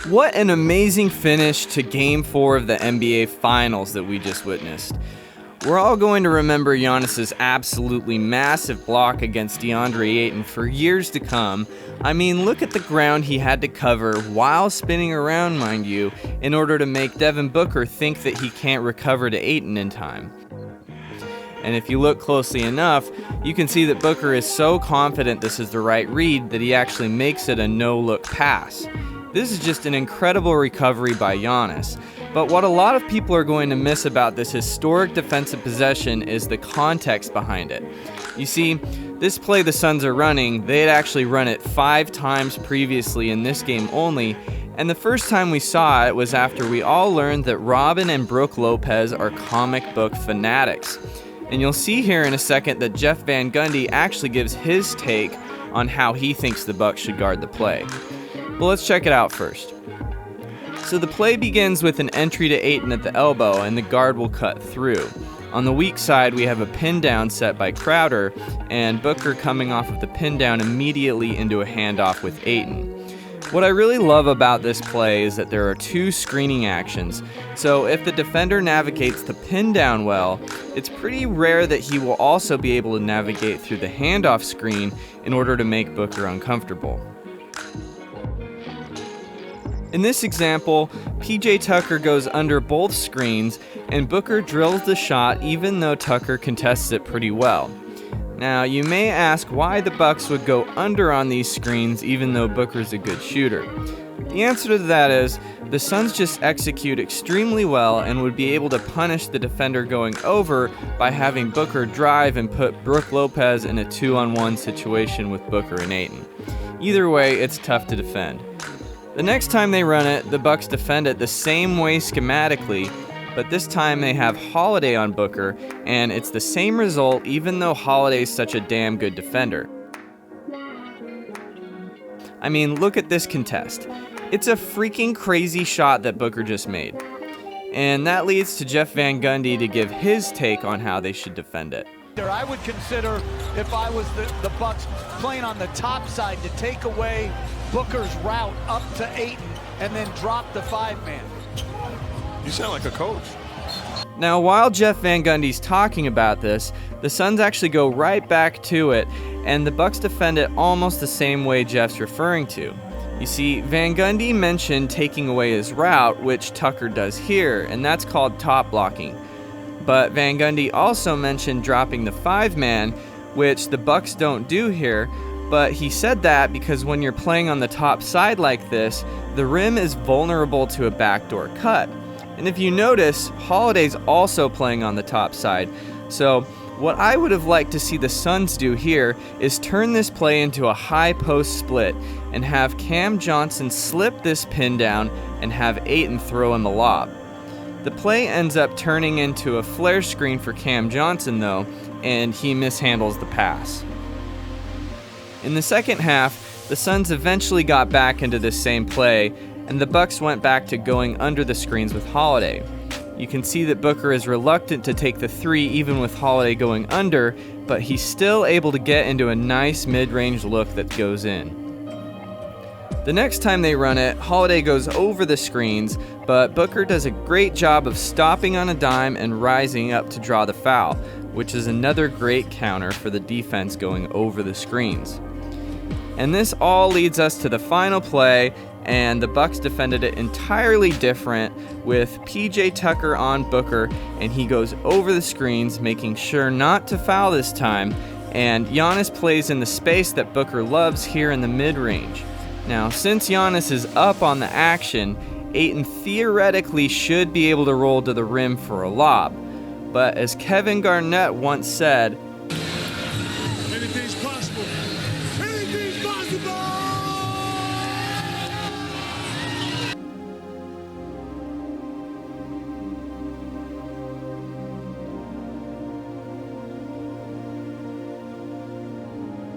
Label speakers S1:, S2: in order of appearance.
S1: What an amazing finish to Game 4 of the NBA Finals that we just witnessed. We're all going to remember Giannis's absolutely massive block against DeAndre Ayton for years to come. I mean, look at the ground he had to cover while spinning around, mind you, in order to make Devin Booker think that he can't recover to Ayton in time. And if you look closely enough, you can see that Booker is so confident this is the right read that he actually makes it a no-look pass. This is just an incredible recovery by Giannis. But what a lot of people are going to miss about this historic defensive possession is the context behind it. You see, this play the Suns are running, they had actually run it 5 times previously in this game only, and the first time we saw it was after we all learned that Robin and Brook Lopez are comic book fanatics. And you'll see here in a second that Jeff Van Gundy actually gives his take on how he thinks the Bucks should guard the play. Well, let's check it out first. So the play begins with an entry to Ayton at the elbow, and the guard will cut through. On the weak side, we have a pin down set by Crowder, and Booker coming off of the pin down immediately into a handoff with Ayton. What I really love about this play is that there are 2 screening actions, so if the defender navigates the pin down well, it's pretty rare that he will also be able to navigate through the handoff screen in order to make Booker uncomfortable. In this example, PJ Tucker goes under both screens and Booker drills the shot even though Tucker contests it pretty well. Now, you may ask why the Bucks would go under on these screens even though Booker's a good shooter. The answer to that is, the Suns just execute extremely well and would be able to punish the defender going over by having Booker drive and put Brook Lopez in a 2-on-1 situation with Booker and Ayton. Either way, it's tough to defend. The next time they run it, the Bucks defend it the same way schematically, but this time they have Holiday on Booker, and it's the same result even though Holiday's such a damn good defender. I mean, look at this contest. It's a freaking crazy shot that Booker just made. And that leads to Jeff Van Gundy to give his take on how they should defend it.
S2: I would consider, if I was the Bucks playing on the top side, to take away Booker's route up to Ayton and then drop the 5-man.
S3: You sound like a coach.
S1: Now, while Jeff Van Gundy's talking about this, the Suns actually go right back to it, and the Bucks defend it almost the same way Jeff's referring to. You see, Van Gundy mentioned taking away his route, which Tucker does here, and that's called top blocking. But Van Gundy also mentioned dropping the 5-man, which the Bucks don't do here, but he said that because when you're playing on the top side like this, the rim is vulnerable to a backdoor cut. And if you notice, Holiday's also playing on the top side. So what I would have liked to see the Suns do here is turn this play into a high post split and have Cam Johnson slip this pin down and have Ayton throw him a lob. The play ends up turning into a flare screen for Cam Johnson though, and he mishandles the pass. In the second half, the Suns eventually got back into this same play, and the Bucks went back to going under the screens with Holiday. You can see that Booker is reluctant to take the 3 even with Holiday going under, but he's still able to get into a nice mid-range look that goes in. The next time they run it, Holiday goes over the screens, but Booker does a great job of stopping on a dime and rising up to draw the foul, which is another great counter for the defense going over the screens. And this all leads us to the final play, and the Bucks defended it entirely different with PJ Tucker on Booker, and he goes over the screens, making sure not to foul this time, and Giannis plays in the space that Booker loves here in the mid-range. Now, since Giannis is up on the action, Ayton theoretically should be able to roll to the rim for a lob, but as Kevin Garnett once said,